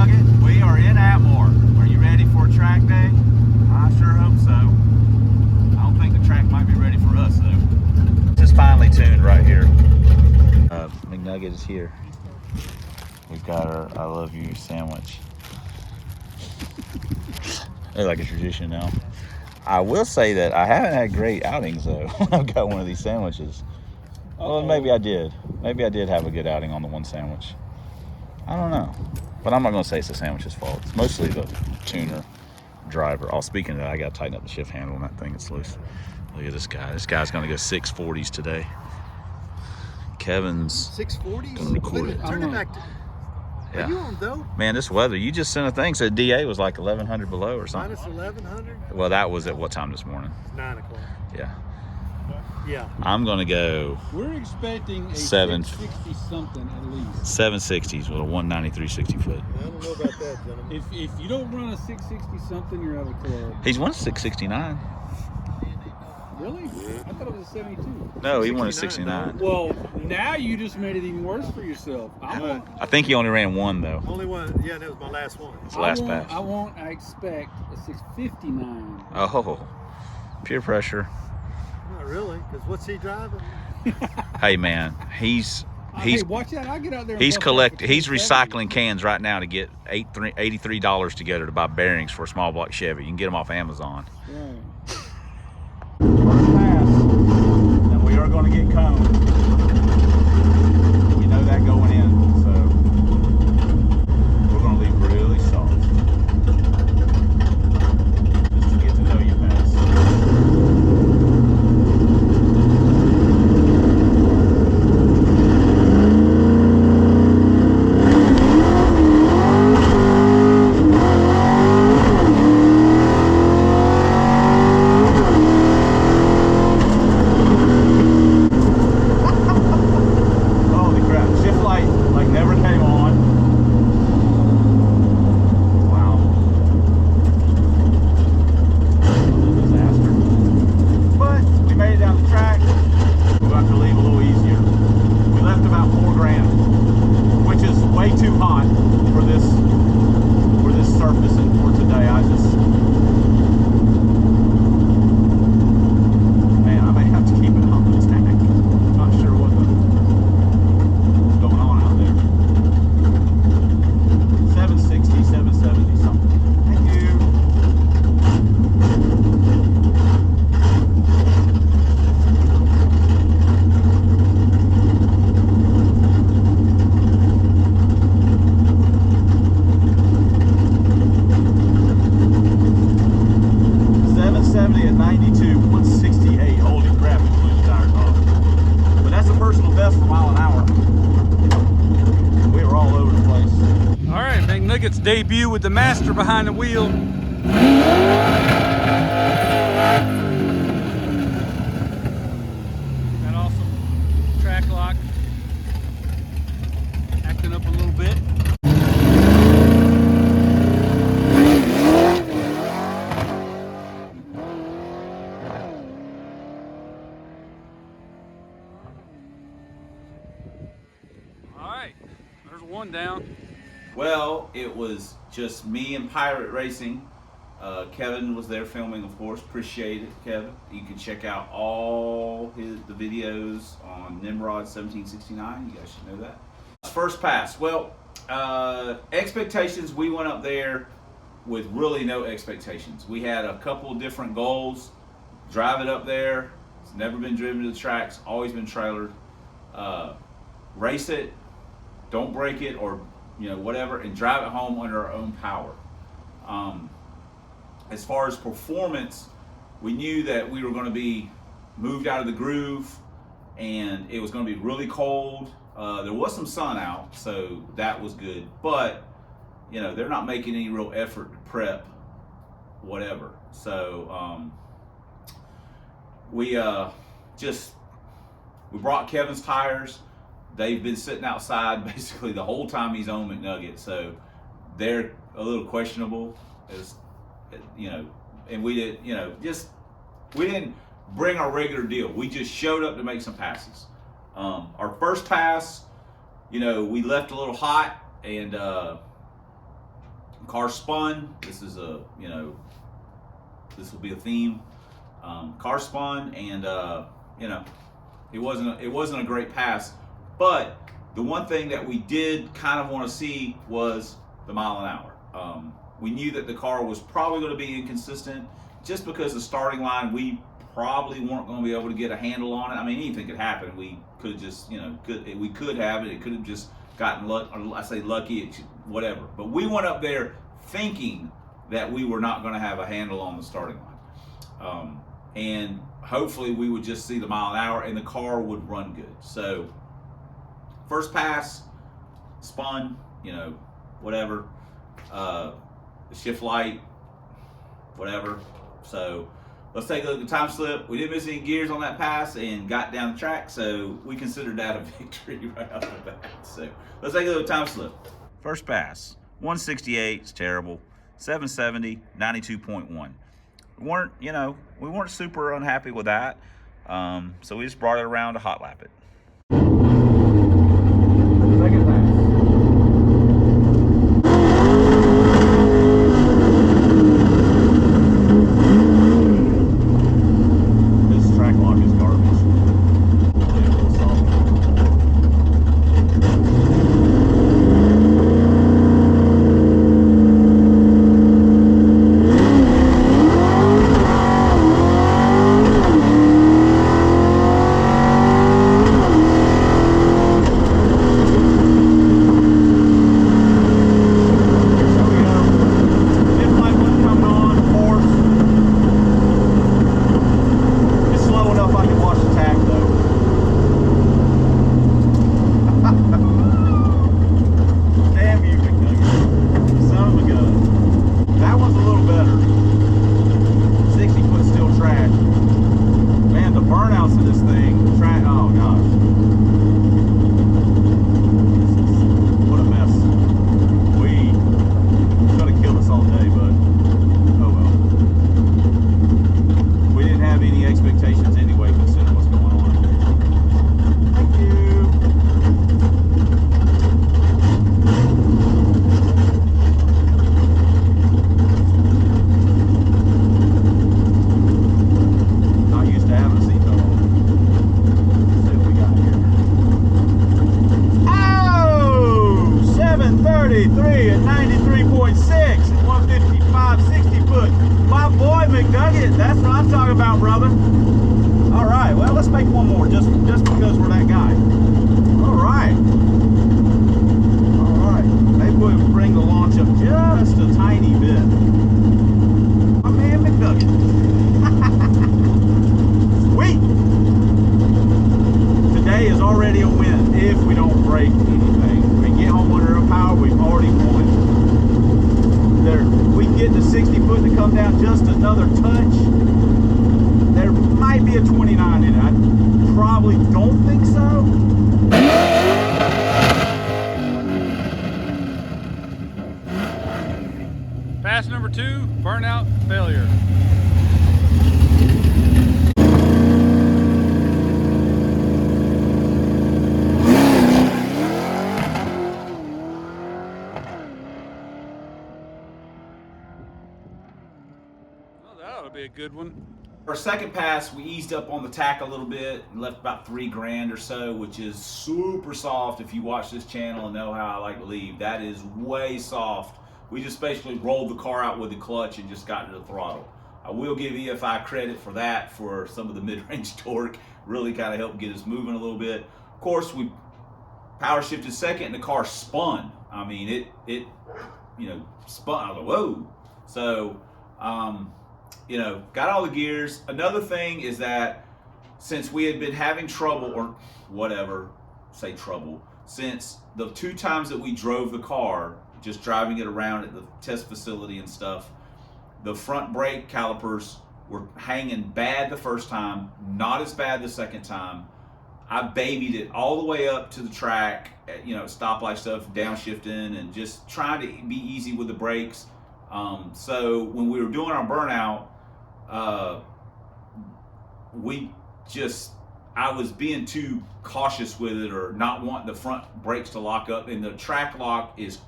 McNugget. We are in Atmore. Are you ready for a track day? I sure hope so. I don't think the track might be ready for us though. This is finely tuned right here. McNugget is here. We've got our I love you sandwich. They're like a tradition now. I will say that I haven't had great outings though when I've got one of these sandwiches. Well, maybe I did. Maybe I did have a good outing on the one sandwich. I don't know. But I'm not going to say it's the sandwich's fault. It's mostly the tuner driver. Oh, speaking of that, I got to tighten up the shift handle on that thing. It's loose. Look at this guy. This guy's going to go 640s today. Kevin's 640s? going to record it. Turn it back to... Yeah. Are you on dope? Man, this weather, you just sent a thing, said DA was like 1,100 below or something. Minus 1,100? Well, that was at what time this morning? 9 o'clock. Yeah. Yeah. I'm going to go... We're expecting a 760 something at least. 760s with a 193 60 foot. I don't know about that, gentlemen. If you don't run a 660 something, you're out of the club. He's won a 669. Really? Yeah. I thought it was a 72. No, he won a 69. Well, now you just made it even worse for yourself. I think he only ran one though. Only one. Yeah, that was my last one. His last pass. I expect a 659. Oh, peer pressure. Not really, because what's he driving? Hey man, he's hey, watch out! I get out there. He's recycling cans right now to get $83 together to buy bearings for a small block Chevy. You can get them off Amazon. Right. First pass, and we are going to get coned. You know that going in, so we're going to leave really soft. Just to get to know you pass. McNugget's debut with the master behind the wheel. Got awesome track lock. Acting up a little bit. All right, there's one down. Well, it was just me and Pirate Racing. Kevin was there filming, of course. Appreciate it, Kevin. You can check out all the videos on Nimrod 1769. You guys should know that. First pass. Well, expectations. We went up there with really no expectations. We had a couple of different goals. Drive it up there. It's never been driven to the tracks. Always been trailered. Race it. Don't break it or whatever, and drive it home under our own power. As far as performance, we knew that we were going to be moved out of the groove, and it was going to be really cold. There was some sun out, so that was good. But they're not making any real effort to prep, whatever. So we brought Kevin's tires. They've been sitting outside basically the whole time he's on McNugget, so they're a little questionable, as and we didn't bring our regular deal. We just showed up to make some passes. Our first pass, we left a little hot, and car spun. This is a, you know, this will be a theme. Car spun, and you know, it wasn't a great pass. But the one thing that we did kind of want to see was the mile an hour. We knew that the car was probably going to be inconsistent, just because the starting line, we probably weren't going to be able to get a handle on it. I mean, anything could happen. We could have just, you know, we could have it. It could have just gotten lucky, whatever. But we went up there thinking that we were not going to have a handle on the starting line, and hopefully we would just see the mile an hour and the car would run good. So first pass, spun, you know, whatever. The shift light, whatever. So let's take a look at the time slip. We didn't miss any gears on that pass and got down the track, so we considered that a victory right off the bat. So let's take a look at the time slip. First pass, 168, it's terrible. 770, 92.1. We weren't super unhappy with that. So we just brought it around to hot lap it. Second pass. McNugget, that's what I'm talking about, brother. All right, well, let's make one more just because we're that guy. All right. All right, maybe we'll bring the launch up just a tiny bit. My man McNugget. Sweet. Today is already a win if we don't break anything. We get home under a power, we've already won. We get the 60 foot to come down just another touch. There might be a 29 in it. I probably don't think so. Pass number 2, burnout failure. Be a good one. Our second pass, we eased up on the tack a little bit and left about $3 grand or so, which is super soft. If you watch this channel and know how I like to leave, that is way soft. We just basically rolled the car out with the clutch and just got to the throttle. I will give EFI credit for that, for some of the mid-range torque. Really kind of helped get us moving a little bit. Of course, we power shifted second and the car spun. I mean, it you know, spun. I was like, whoa. So, you know, got all the gears. Another thing is that since we had been having trouble, or whatever, say trouble, since the 2 times that we drove the car, just driving it around at the test facility and stuff, the front brake calipers were hanging bad the first time, not as bad the second time. I babied it all the way up to the track, you know, stoplight stuff, downshifting, and just trying to be easy with the brakes. So when we were doing our burnout, I was being too cautious with it, or not wanting the front brakes to lock up, and the track lock is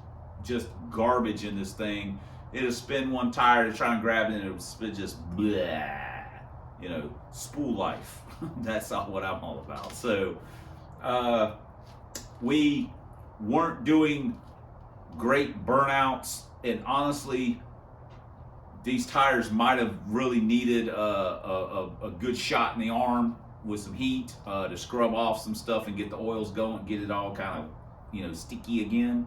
just garbage in this thing. It'll spin one tire to try and grab it, and it'll just blah, you know, spool life. That's all what I'm all about. So we weren't doing great burnouts, and honestly, these tires might have really needed a good shot in the arm with some heat to scrub off some stuff and get the oils going, get it all kind of, you know, sticky again.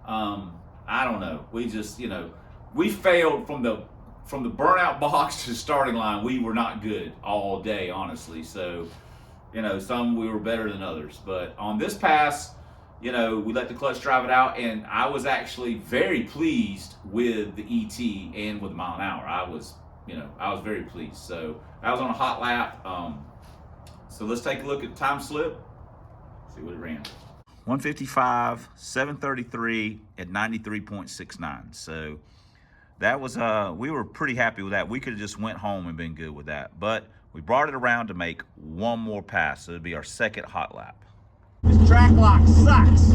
I don't know. We just, you know, we failed from the burnout box to the starting line. We were not good all day, honestly. So, you know, some we were better than others. But on this pass, you know, we let the clutch drive it out, and I was actually very pleased with the ET and with the mile an hour. I was very pleased. So I was on a hot lap. So let's take a look at the time slip, see what it ran. 155, 733 at 93.69. So that was, we were pretty happy with that. We could have just went home and been good with that. But we brought it around to make one more pass. So it'd be our second hot lap. This track lock sucks.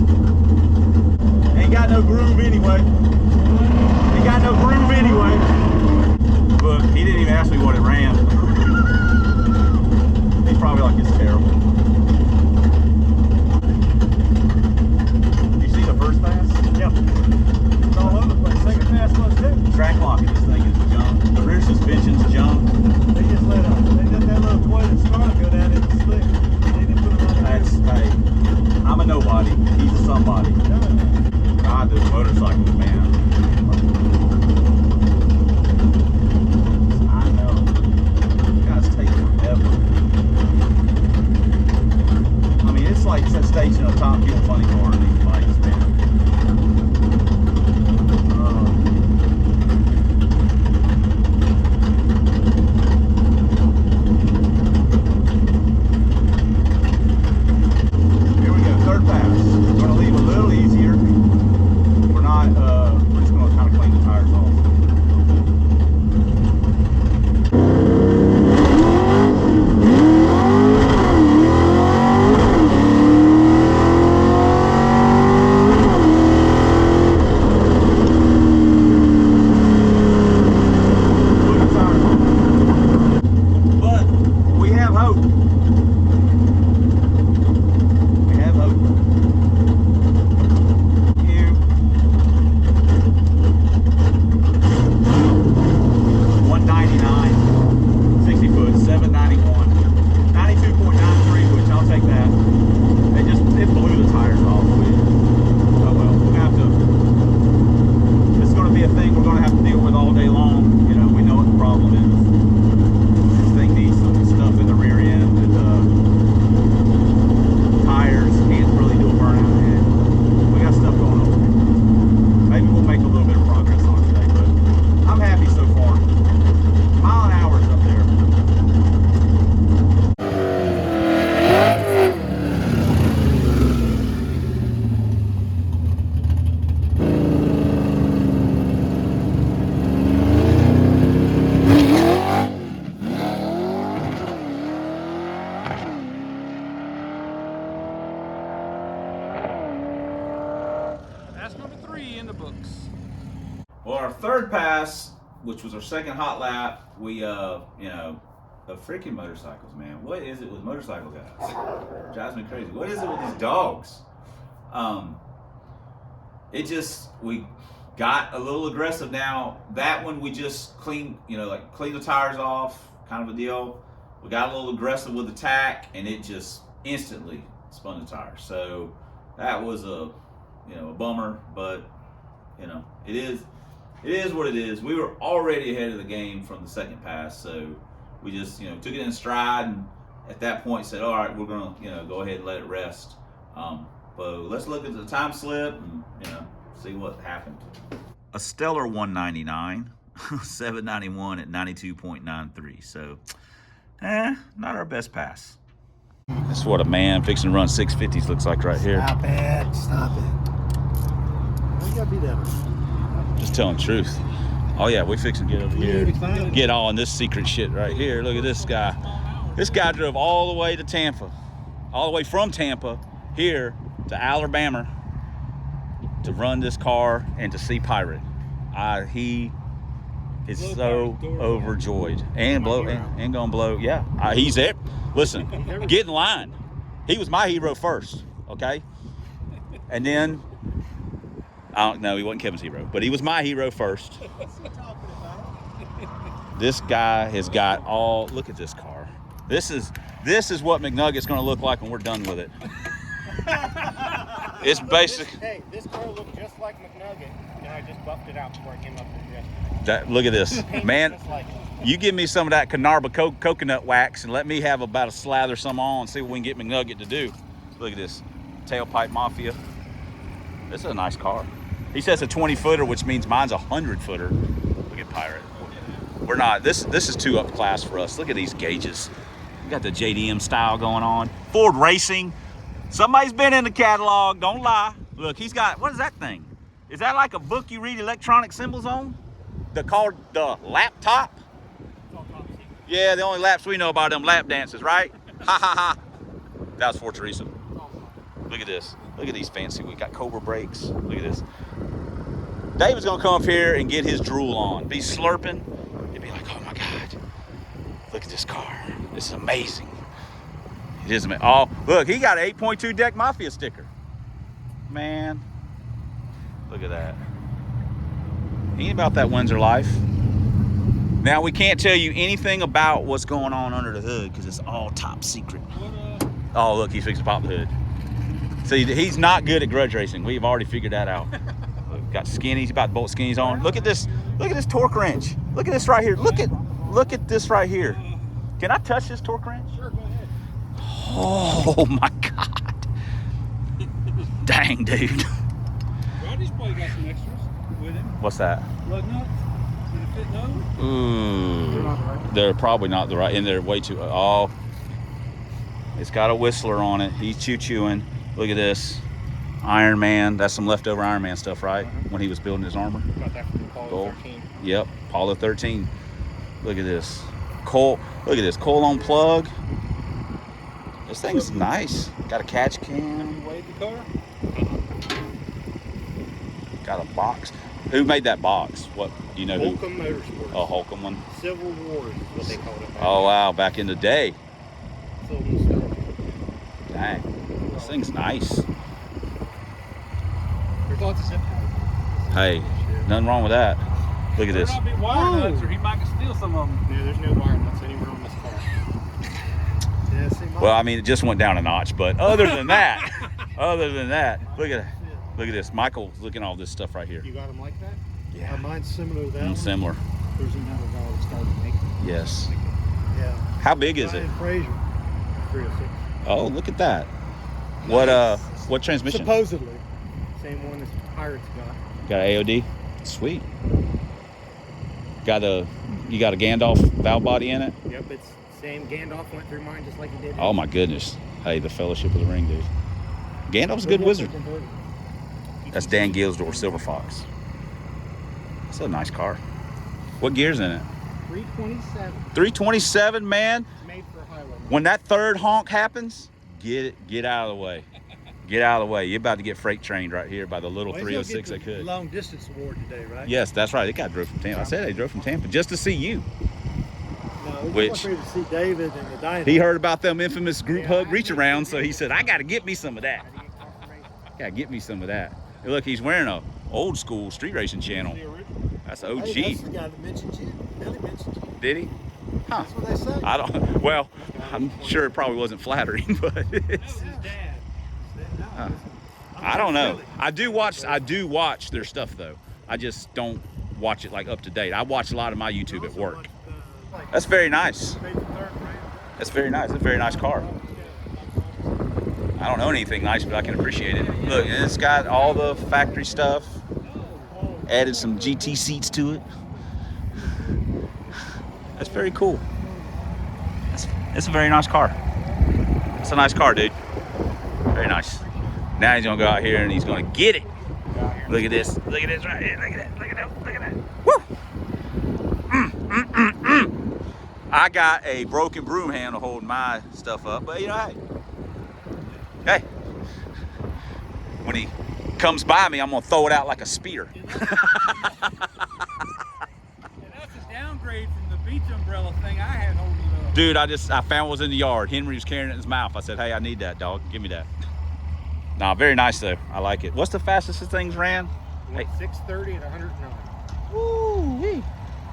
Ain't got no groove anyway. Ain't got no groove anyway. Look, he didn't even ask me what it ran. He's probably like, it's terrible. You see the first pass? Yeah. It's all over the place. Second pass was too. Track lock in this thing is junk. The rear suspension's junk. They just let that little toilet starter go down in the slick. They didn't put it on That's, hey, I'm a nobody. He's a somebody. God, those motorcycles, man. I know. You guys take forever. I mean, it's like station of Top Fuel Funny Car in these bikes, man. Here we go, third pass. We're gonna leave a little easier. We're not, we're just gonna kind of clean the tires off. Well, our third pass, which was our second hot lap, we, you know, the freaking motorcycles, man. What is it with motorcycle guys? It drives me crazy. What is it with these dogs? It just, we got a little aggressive. Now, that one we just cleaned, you know, like cleaned the tires off, kind of a deal. We got a little aggressive with the tack, and it just instantly spun the tires. So that was a, you know, a bummer, but, you know, it is what it is. We were already ahead of the game from the second pass, so we just, you know, took it in stride, and at that point said, all right, we're gonna, you know, go ahead and let it rest. But let's look at the time slip and, you know, see what happened. A stellar 199, 791 at 92.93. So, not our best pass. That's what a man fixing to run 650s looks like right here. Stop it. Stop it. Why you gotta be that? Just telling the truth. Oh yeah, we fixing to get over here. Get all in this secret shit right here. Look at this guy. This guy drove all the way to Tampa. All the way from Tampa here to Alabama to run this car and to see Pirate. He is so overjoyed and gonna blow. Yeah, he's there. Listen, get in line. He was my hero first, okay? And then, I don't know, he wasn't Kevin's hero, but he was my hero first. This guy has got all, look at this car. This is what McNugget's gonna look like when we're done with it. It's basic. Hey, this car looked just like McNugget, and I just buffed it out before I came up here yesterday. Look at this, man. Like You give me some of that Canarba coconut wax and let me have about a slather some on and see what we can get McNugget to do. Look at this, tailpipe Mafia. This is a nice car. He says a 20-footer, which means mine's a 100-footer. Look at Pirate. We're not, this is too up class for us. Look at these gauges. We got the JDM style going on. Ford Racing. Somebody's been in the catalog, don't lie. Look, he's got, what is that thing? Is that like a book you read electronic symbols on? Called the laptop? Yeah, the only laps we know about them lap dances, right? Ha ha ha. That was for Teresa. Look at this. Look at these fancy. We got Cobra brakes. Look at this. David's gonna come up here and get his drool on. Be slurping. He'd be like, oh my God. Look at this car. This is amazing. It is amazing. Oh, look, he got an 8.2 deck Mafia sticker. Man, look at that. He ain't about that Windsor life. Now, we can't tell you anything about what's going on under the hood because it's all top secret. Oh, look, he's fixing to pop the hood. See, he's not good at grudge racing. We've already figured that out. Look, got skinnies, he's about to bolt skinnies on. Look at this torque wrench. Look at this right here. Look at this right here. Can I touch this torque wrench? sure, go ahead. Oh my God. Dang, dude. Rodney's probably got some extras with him. What's that? Lug nuts. Did it fit those? Ooh. They're probably not the right, and they're way too, oh. It's got a whistler on it. He's chewing. Look at this. Iron Man. That's some leftover Iron Man stuff, right? When he was building his armor. Got that from Apollo 13. Yep, Apollo 13. Look at this. Coal. Look at this. Coal on plug. This thing's nice. Got a catch cam. Weighed the car? Got a box. Who made that box? What do you know? Who? Holcomb Motorsports. Oh, Holcomb one. Civil War is what they called it. Oh wow, back in the day. Sold and stuff. Dang, this thing's nice. Your thoughts is Hey, nothing wrong with that. Look at There this. might be wire nuts, or he might steal some of them. No, there's no wire nuts anywhere on this car. Yeah, see, Well, I mean, it just went down a notch, but other than that, look at this. Michael's looking at all this stuff right here. You got them like that? Yeah, Mine's similar to that one. similar. There's another guy that started making them. Yes. Yeah. How big is it? Ryan Fraser. 306. Oh, look at that. What transmission? Supposedly. Same one as Pirates got. Got an AOD? Sweet. You got a Gandalf valve body in it? Yep, it's same. Gandalf went through mine just like he did. Oh my goodness. Hey, the Fellowship of the Ring, dude. Gandalf's a good wizard. That's Dan Gilsdorf Silver Fox. That's a nice car. What gear's in it? 327. 327, man. It's made for highway. When that third honk happens, get out of the way. Get out of the way. You're about to get freight trained right here by the little 306 they could. Long distance award today, right? Yes, that's right. They got drove from Tampa. I said they drove from Tampa just to see you. No, we Which- just wanted to see David and the dino. He heard about them infamous group hug reach around, so he said, I got to get me some of that. Got to get me some of that. Hey, look, he's wearing a old school street racing channel. That's OG. Hey, that's the guy that mentioned you. Billy mentioned you. Did he? Huh. That's what they say. I don't. Well, I'm sure it probably wasn't flattering, but it's, I don't know. I do watch their stuff though. I just don't watch it like up to date. I watch a lot of my YouTube at work. That's very nice. That's very nice. That's a very nice car. I don't know anything nice, but I can appreciate it. Look, and it's got all the factory stuff. Added some GT seats to it. That's very cool. It's a very nice car. It's a nice car, dude. Very nice. Now he's gonna go out here and he's gonna get it. Look at this. Look at this right here. Look at that. Look at that. Look at that. Woo! I got a broken broom handle holding my stuff up, but you know, hey. When comes by me, I'm gonna throw it out like a spear. And that's a downgrade from the beach umbrella thing I had holding it up. Dude, I found what was in the yard. Henry was carrying it in his mouth. I said, hey, I need that, dog. Give me that. Nah, very nice though. I like it. What's the fastest this thing's ran? Hey. 630 at 109. Woo-wee.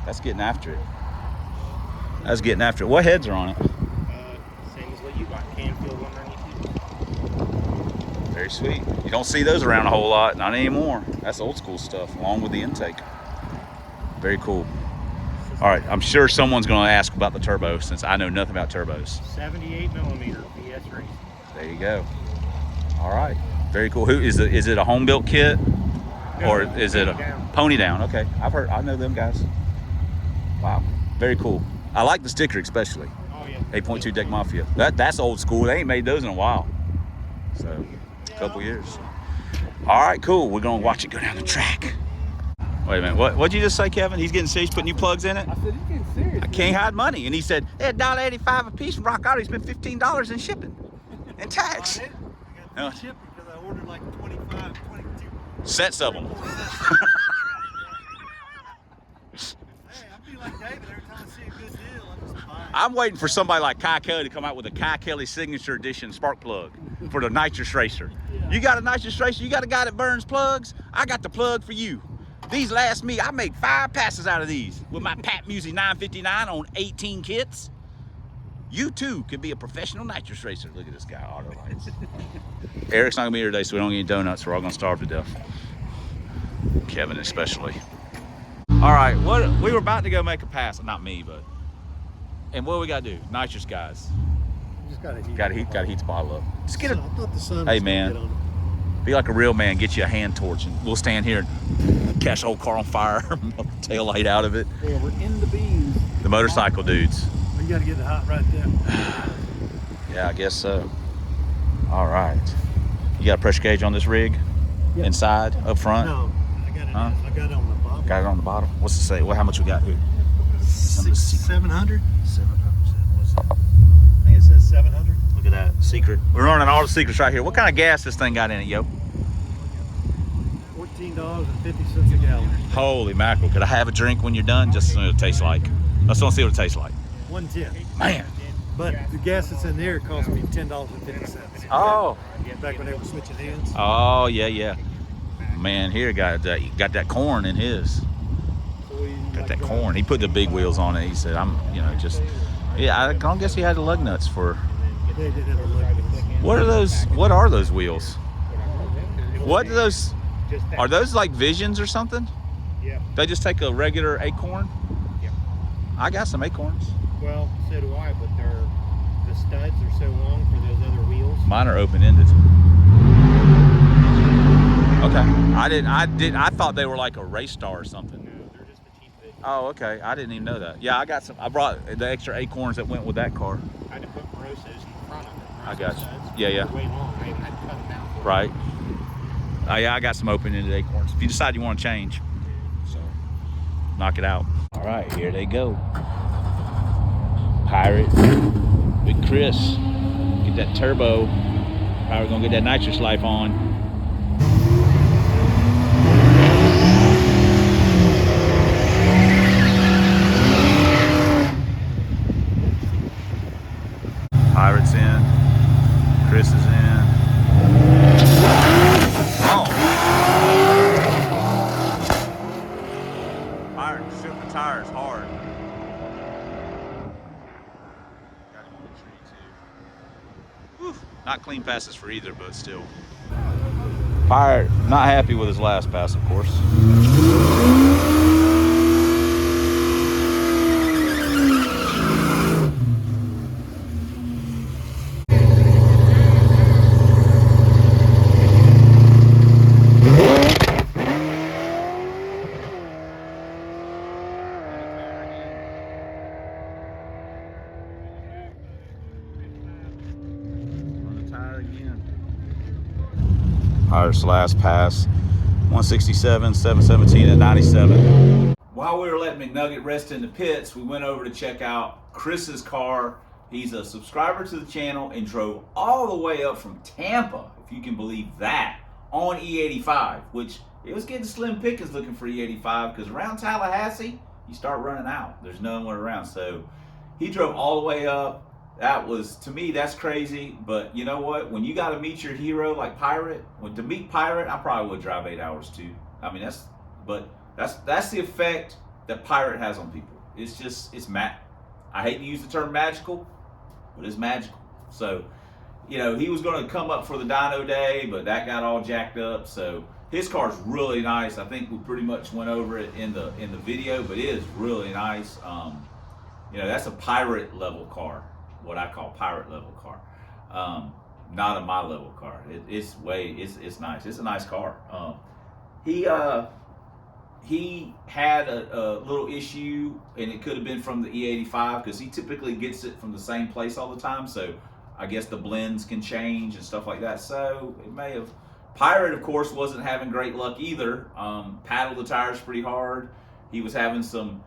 That's getting after it. That's getting after it. What heads are on it? Same as what you got, Canfield 192. Very sweet. You don't see those around a whole lot, not anymore. That's old school stuff, along with the intake. Very cool. All right, I'm sure someone's gonna ask about the turbo since I know nothing about turbos. 78 millimeter VS race. There you go. All right, very cool. Who is it? Is it a home built kit? Or is it a pony down? Okay, I know them guys. Wow, very cool. I like the sticker especially. Oh yeah. 8.2 Deck Mafia. That's old school. They ain't made those in a while. So, a couple years. All right, cool. We're gonna watch it go down the track. Wait a minute. What'd you just say, Kevin? He's getting serious, putting new plugs in it? I said, he's getting serious. I can't hide money. And he said, hey, $1.85 a piece from Rock Auto. He spent $15 in shipping and tax. I got free shipping because I ordered like 25, 22. Sets of them. Hey, I feel like David every time I see a good deal, I'm just buying. I'm waiting for somebody like Kai Kelly to come out with a Kai Kelly Signature Edition spark plug for the nitrous racer. You got a nitrous racer? You got a guy that burns plugs? I got the plug for you. These last me, I make 5 passes out of these with my Pat Music 959 on 18 kits. You too could be a professional nitrous racer. Look at this guy, auto lights. Eric's not gonna be here today, so we don't get any donuts. We're all gonna starve to death. Kevin especially. All right, we were about to go make a pass. Not me, but. And what do we gotta do? Nitrous guys. You just gotta Gotta heat the bottle up. Just get it. I thought the sun Hey, was gonna man. get on it. Be like a real man, get you a hand torch, and we'll stand here and catch the whole car on fire, melt the tail light out of it. Yeah, we're in the beans. The motorcycle dudes. Well, you gotta get it hot right there. Yeah, I guess so. All right. You got a pressure gauge on this rig? Yeah. Inside, up front? No, I got it. Huh? I got it on the bottom. Got it on the bottom. What's it say? How much we got here? 700. 700. I think it says 700. Look at that. Secret. We're running all the secrets right here. What kind of gas this thing got in it, yo? $14.50 a gallon. Holy mackerel. Could I have a drink when you're done? Just so it tastes like. Let's want to see what it tastes like. 110. Man. But the gas that's in there cost me $10.50. Oh. Back when they were switching hands. Oh, yeah. Man, here got that corn in his. Got that corn. He put the big wheels on it. He said, I don't guess he had the lug nuts for. They did have a lug nuts. What are those wheels? What are those? Are those like Visions or something? Yeah. They just take a regular acorn? Yeah. I got some acorns. Well, so do I, but the studs are so long for those other wheels. Mine are open-ended. Okay. I thought they were like a race star or something. No, they're just a cheap bit. Oh, okay. I didn't even know that. Yeah, I got some. I brought the extra acorns that went with that car. I had to put Morosos in front of it. I got you. Studs. Yeah. They're way long. I even had to cut them down for Right. Yeah, I got some open-ended acorns. If you decide you want to change, so knock it out. All right, here they go. Pirate with Chris. Get that turbo. Probably gonna get that nitrous life on. Pirate's in. Chris is in. Oh. Pirate shook the tires hard. Got him on the tree too. Whew. Not clean passes for either, but still. Pirate not happy with his last pass, of course. Pirate's last pass, 167, 717, and 97. While we were letting McNugget rest in the pits, we went over to check out Chris's car. He's a subscriber to the channel and drove all the way up from Tampa, if you can believe that, on E85, which it was getting slim pickings looking for E85 because around Tallahassee, you start running out. There's no one around. So he drove all the way up. That was, to me, that's crazy. But you know what? When you got to meet your hero like Pirate, to meet Pirate, I probably would drive 8 hours too. I mean, that's the effect that Pirate has on people. It's just, I hate to use the term magical, but it's magical. So, you know, he was going to come up for the dyno day, but that got all jacked up. So his car's really nice. I think we pretty much went over it in the video, but it is really nice. You know, that's a Pirate level car, what I call Pirate level car. Not a my level car. It's nice. It's a nice car. He had a little issue, and it could have been from the E85 because he typically gets it from the same place all the time. So I guess the blends can change and stuff like that. So it may have. Pirate, of course, wasn't having great luck either. Paddled the tires pretty hard. He was having some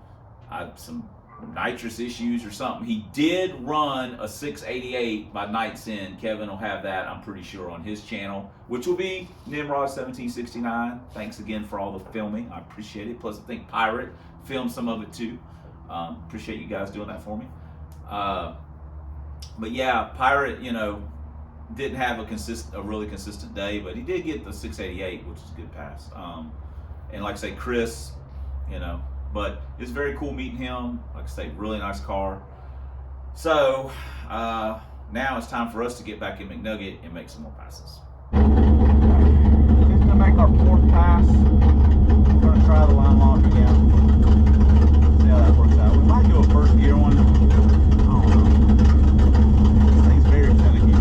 nitrous issues or something. He did run a 688 by Night's End. Kevin will have that, I'm pretty sure, on his channel, which will be Nimrod 1769. Thanks again for all the filming. I appreciate it. Plus, I think Pirate filmed some of it too. Appreciate you guys doing that for me. But yeah, Pirate, you know, didn't have a really consistent day, but he did get the 688, which is a good pass. And like I say, Chris, you know, but it's very cool meeting him. Like I say, really nice car. So now it's time for us to get back in McNugget and make some more passes. We're gonna make our 4th pass. We're gonna try the line lock again. See how that works out. We might do a first gear one. I don't know. This thing's very finicky.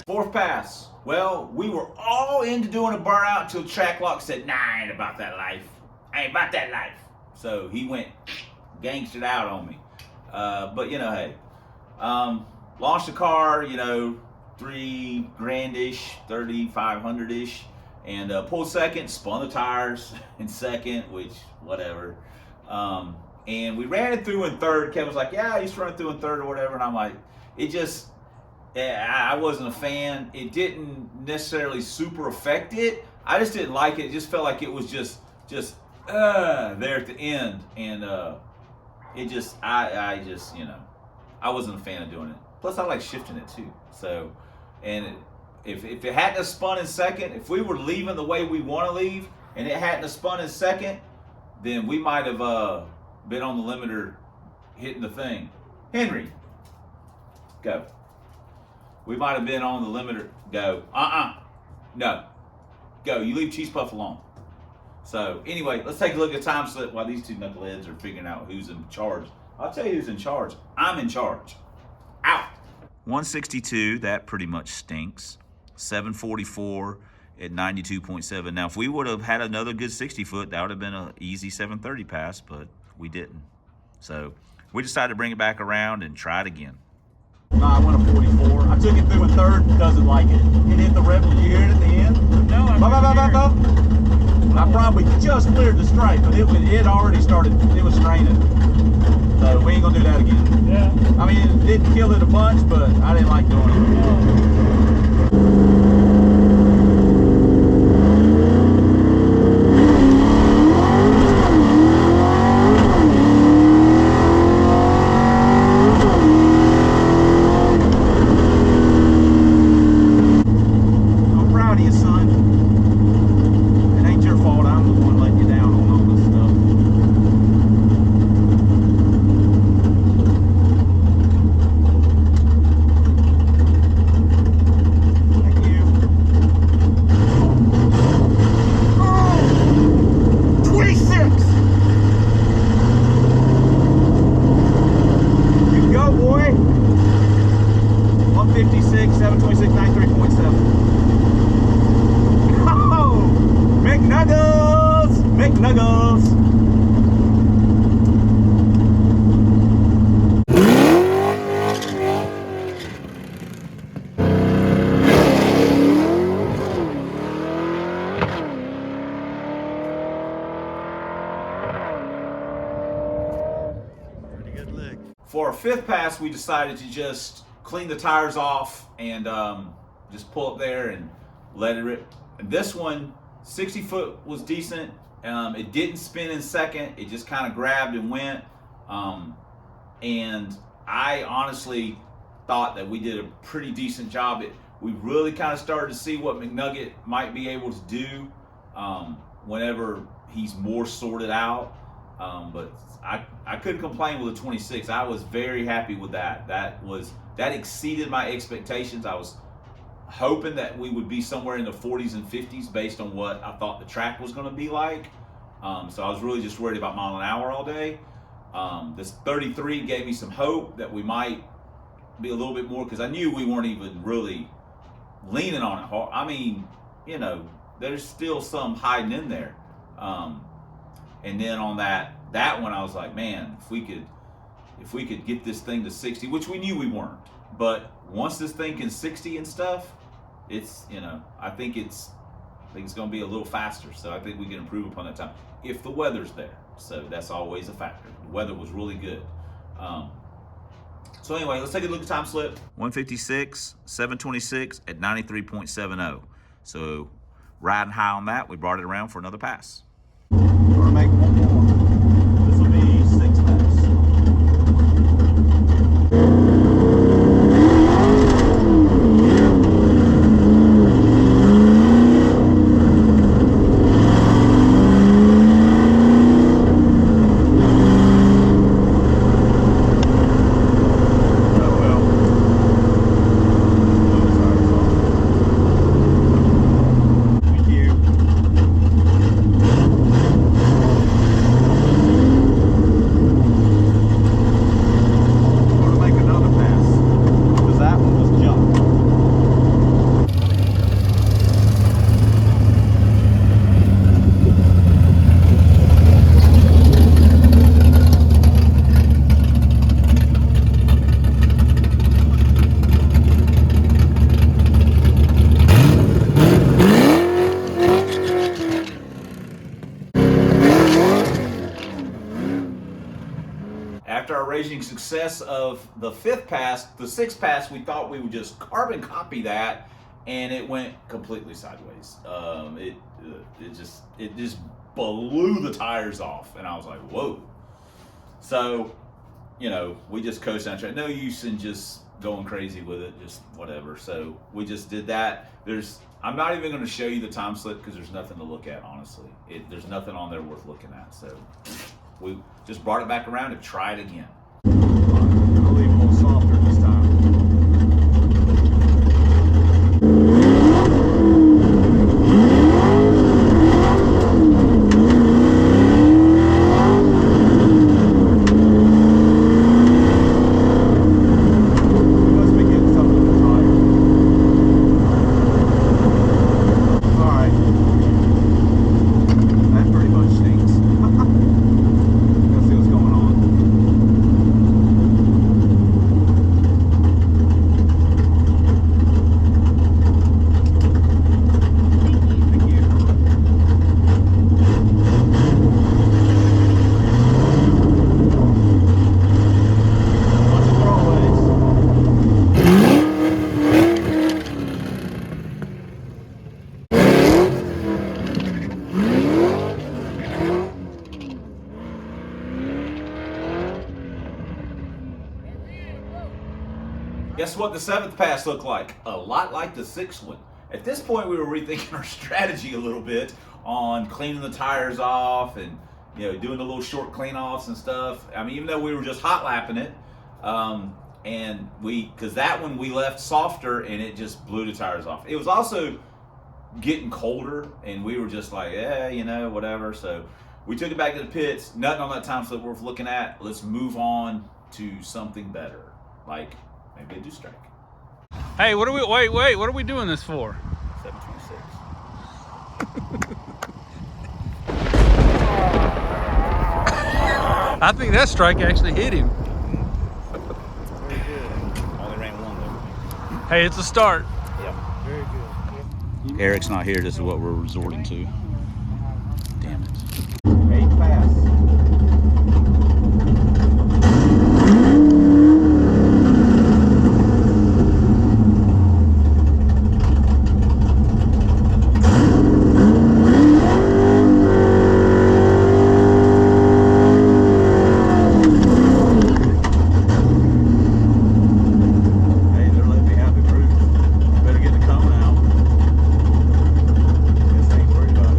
Fourth pass. Well, we were all into doing a burnout until Tracklock said, nah, I ain't about that life. I ain't about that life. So he went gangstered out on me. But you know, hey, launched the car, you know, $3 grand-ish, 3,500-ish, and pulled second, spun the tires in second, which, whatever. And we ran it through in third. Kevin's like, yeah, he's running through in third or whatever. And I'm like, it just, I wasn't a fan. It didn't necessarily super affect it. I just didn't like it. It just felt like it was just there at the end. And it just, I just, you know, I wasn't a fan of doing it. Plus, I like shifting it too. So, and if it hadn't have spun in second, if we were leaving the way we want to leave, and it hadn't have spun in second, then we might have been on the limiter hitting the thing. Henry, go. We might have been on the limiter. Go. No. Go. You leave Cheese Puff alone. So anyway, let's take a look at time slip while these two knuckleheads are figuring out who's in charge. I'll tell you who's in charge. I'm in charge. Out. 162, that pretty much stinks. 744 at 92.7. Now, if we would have had another good 60 foot, that would have been an easy 730 pass, but we didn't. So we decided to bring it back around and try it again. No, I went a 44. I took it through in third, doesn't like it. It hit the rebel. Did you hear it at the end? No, I I probably just cleared the stripe, but it already started, it was straining. So we ain't gonna do that again. Yeah. I mean, it did kill it a bunch, but I didn't like doing it. McNuggs! Pretty good lick. For our fifth pass, we decided to just clean the tires off and just pull up there and let it rip. And this one, 60 foot was decent. It didn't spin in second. It just kind of grabbed and went. And I honestly thought that we did a pretty decent job. We really kind of started to see what McNugget might be able to do whenever he's more sorted out. But I couldn't complain with a 26. I was very happy with that. That exceeded my expectations. I was hoping that we would be somewhere in the 40s and 50s based on what I thought the track was going to be like. So I was really just worried about mile an hour all day. This 33 gave me some hope that we might be a little bit more, because I knew we weren't even really leaning on it hard. I mean, you know, there's still some hiding in there. And then on that one, I was like, man, if we could get this thing to 60, which we knew we weren't, but once this thing can 60 and stuff, it's, you know, I think it's going to be a little faster. So I think we can improve upon that time if the weather's there. So that's always a factor. The weather was really good. So anyway, let's take a look at time slip. 156, 726 at 93.70. So riding high on that, we brought it around for another pass. We're gonna make one more. This will be 6 pass. After our raging success of the 5th pass, the 6th pass, we thought we would just carbon copy that, and it went completely sideways. It just blew the tires off, and I was like, whoa. So, you know, we just coasted down track. No use in just going crazy with it, just whatever. So we just did that. I'm not even going to show you the time slip because there's nothing to look at, honestly. There's nothing on there worth looking at. So we just brought it back around and tried again. I'll leave a little softer this time. guess what the 7th pass looked like? A lot like the 6th one. At this point, we were rethinking our strategy a little bit on cleaning the tires off and, you know, doing the little short clean offs and stuff. I mean, even though we were just hot lapping it, and because that one we left softer and it just blew the tires off. It was also getting colder and we were just like, yeah, you know, whatever. So we took it back to the pits. Nothing on that time slip worth looking at. Let's move on to something better, like maybe a deuce strike. Hey, what are we? Wait. What are we doing this for? 726. I think that strike actually hit him. Very good. Only ran one though. Hey, it's a start. Yeah. Very good. Eric's not here. This is what we're resorting to. Damn it. 8th pass. Hey, they're letting me have the groove. Better get the cone out. Guess I ain't worried about it.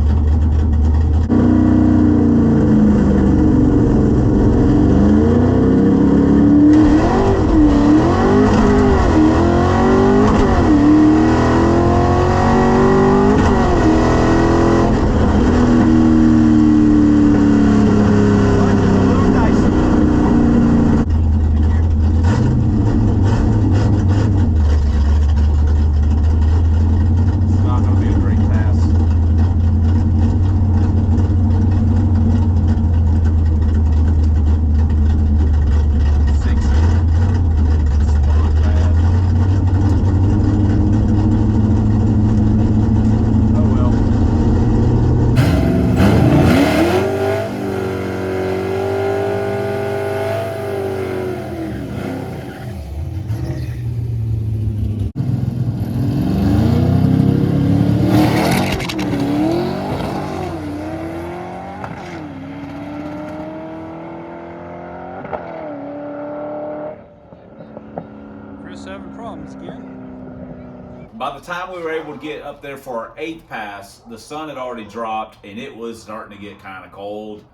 Lunch is a little dicey. It's not going to be a great pass. Six. Spot bad. Oh well. Chris having problems again. By the time we were able to get up there for our 8th pass, the sun had already dropped and it was starting to get kind of cold.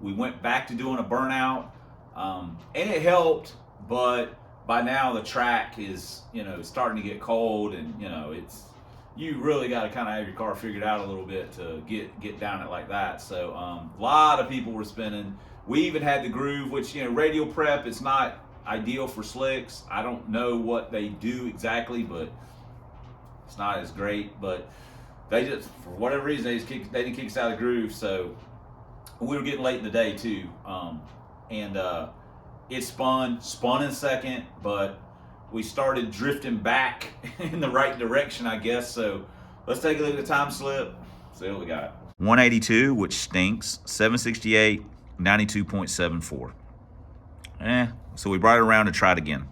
We went back to doing a burnout, and it helped, but by now the track is, you know, starting to get cold, and you know, you really got to kind of have your car figured out a little bit to get down it like that. So a lot of people were spinning. We even had the groove, which, you know, radial prep is not ideal for slicks. I don't know what they do exactly, but it's not as great. But they just, for whatever reason, they didn't kick us out of the groove. So we were getting late in the day too, and it spun in second, but we started drifting back in the right direction, I guess. So let's take a look at the time slip, see what we got. 182, which stinks. 768, 92.74. So we brought it around to try it again.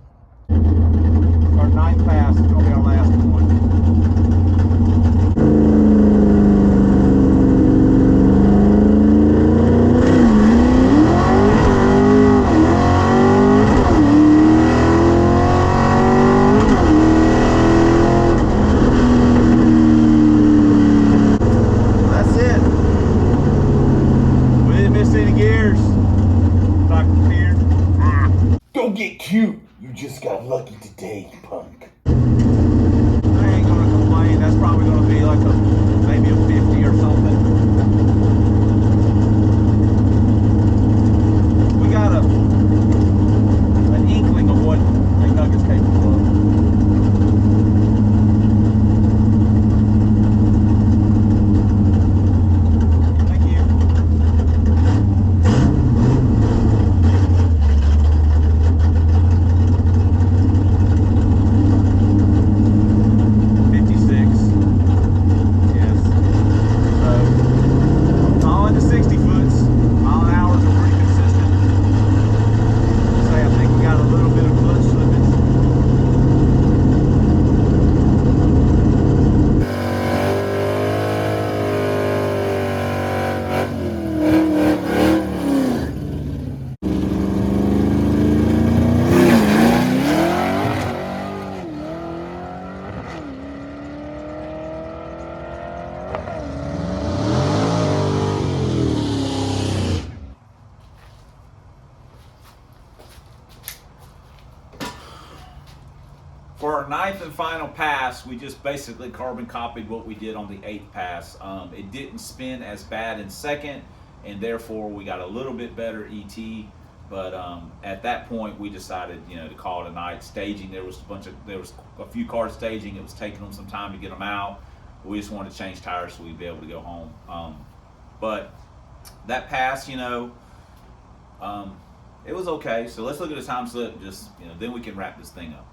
Our 9th pass is going to be our last one. That's it. We didn't miss any gears. Dr. Beard. Don't get cute. You just got lucky today, punk. I ain't gonna complain. That's probably gonna be like maybe a 50 or something. We got an inkling of what McNugget's capable of. Thank you. 7th and final pass, we just basically carbon copied what we did on the 8th pass. It didn't spin as bad in 2nd, and therefore we got a little bit better ET. But at that point, we decided, you know, to call it a night. Staging, there was a few cars staging. It was taking them some time to get them out. We just wanted to change tires so we'd be able to go home. But that pass, you know, it was okay. So let's look at the time slip. Just, you know, then we can wrap this thing up.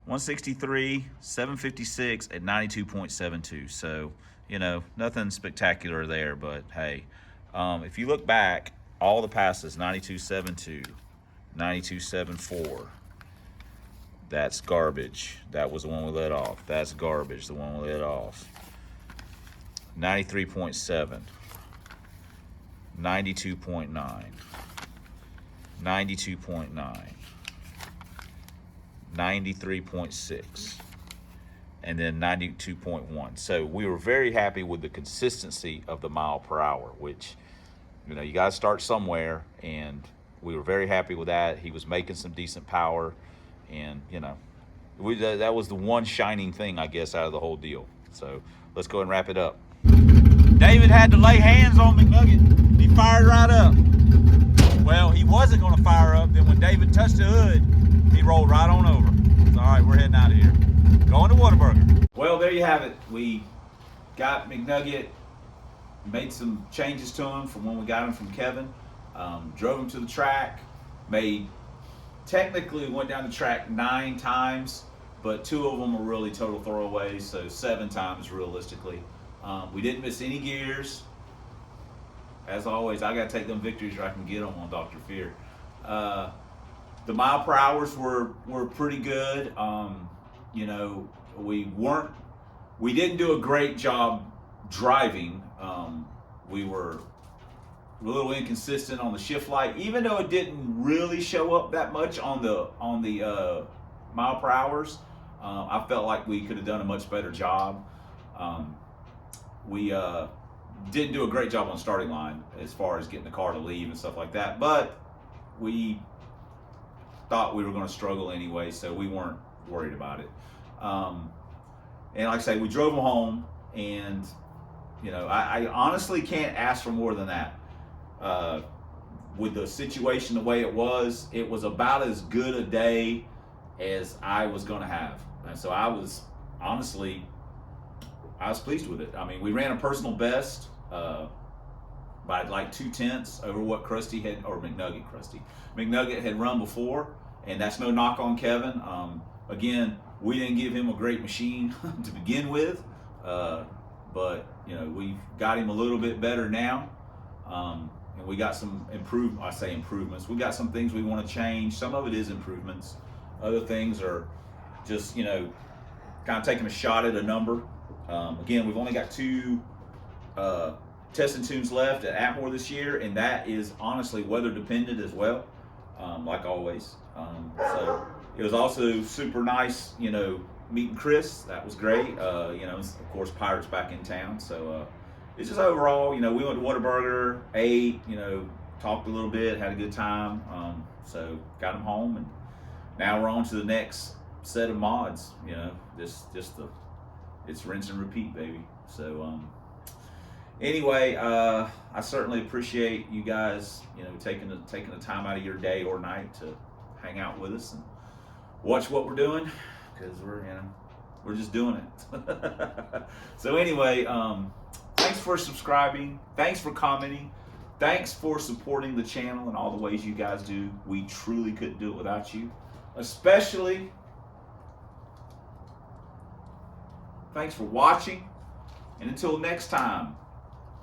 163, 756 at 92.72. So, you know, nothing spectacular there. But hey, if you look back, all the passes, 92.72, 92.74. That's garbage. That was the one we let off. That's garbage, the one we let off. 93.7, 92.9, 92.9, 93.6, and then 92.1. So we were very happy with the consistency of the mile per hour, which, you know, you got to start somewhere, and we were very happy with that. He was making some decent power, and, you know, that was the one shining thing, I guess, out of the whole deal. So let's go ahead and wrap it up. David had to lay hands on McNugget. He fired right up. Well, he wasn't going to fire up. Then when David touched the hood, he rolled right on over. So, all right, we're heading out of here. Going to Whataburger. Well, there you have it. We got McNugget, made some changes to him from when we got him from Kevin. Drove him to the track. Technically went down the track 9 times, but 2 of them were really total throwaways, so 7 times realistically. We didn't miss any gears. As always, I got to take them victories where I can get them on Dr. Fear. The mile per hours were pretty good. You know, we didn't do a great job driving. We were a little inconsistent on the shift light, even though it didn't really show up that much on the mile per hours. I felt like we could have done a much better job. We didn't do a great job on starting line as far as getting the car to leave and stuff like that, but we thought we were going to struggle anyway, so we weren't worried about it. And like I say, we drove them home, and, you know, I honestly can't ask for more than that. With the situation the way it was about as good a day as I was going to have. And so I was pleased with it. I mean, we ran a personal best by like 2/10 over what McNugget had run before, and that's no knock on Kevin. Again, we didn't give him a great machine to begin with, but, you know, we've got him a little bit better now. And we got some improvements. We got some things we want to change. Some of it is improvements. Other things are just, you know, kind of taking a shot at a number. Again, we've only got 2 test and tunes left at Atmore this year, and that is honestly weather dependent as well, like always. So it was also super nice, you know, meeting Chris. That was great. You know, of course, Pirate's back in town, so it's just overall, you know, we went to Whataburger, ate, you know, talked a little bit, had a good time. So got him home, and now we're on to the next set of mods. You know, it's rinse and repeat, baby. So anyway, I certainly appreciate you guys, you know, taking the time out of your day or night to hang out with us and watch what we're doing, because we're just doing it. So anyway, thanks for subscribing. Thanks for commenting. Thanks for supporting the channel in all the ways you guys do. We truly couldn't do it without you. Especially, thanks for watching. And until next time,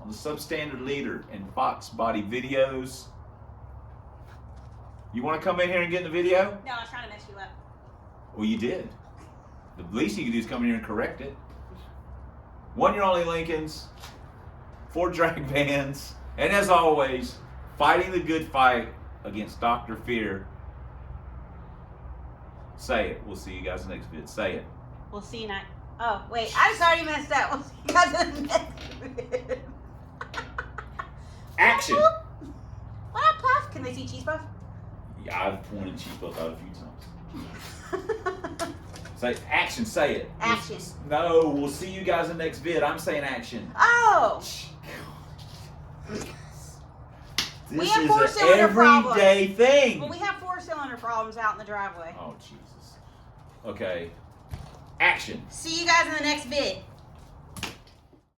on the Substandard Leader and Fox Body videos. You want to come in here and get in the video? No, I was trying to mess you up. Well, you did. The least you can do is come in here and correct it. 1-year-only Lincolns, 4 drag vans, and as always, fighting the good fight against Dr. Fear. Say it. We'll see you guys in the next vid. Say it. We'll see you next. Oh, wait. I just already messed up. We'll see you guys in the next vid. Action. What up, Puff? Can they see Cheese Puff? Yeah, I've pointed Cheese Puff out a few times. Say action. Say it. Action. No, we'll see you guys in the next vid. I'm saying action. Oh! We This have is an four-cylinder problems. everyday thing. Well, we have 4-cylinder problems out in the driveway. Oh Jesus. Okay. Action. See you guys in the next vid.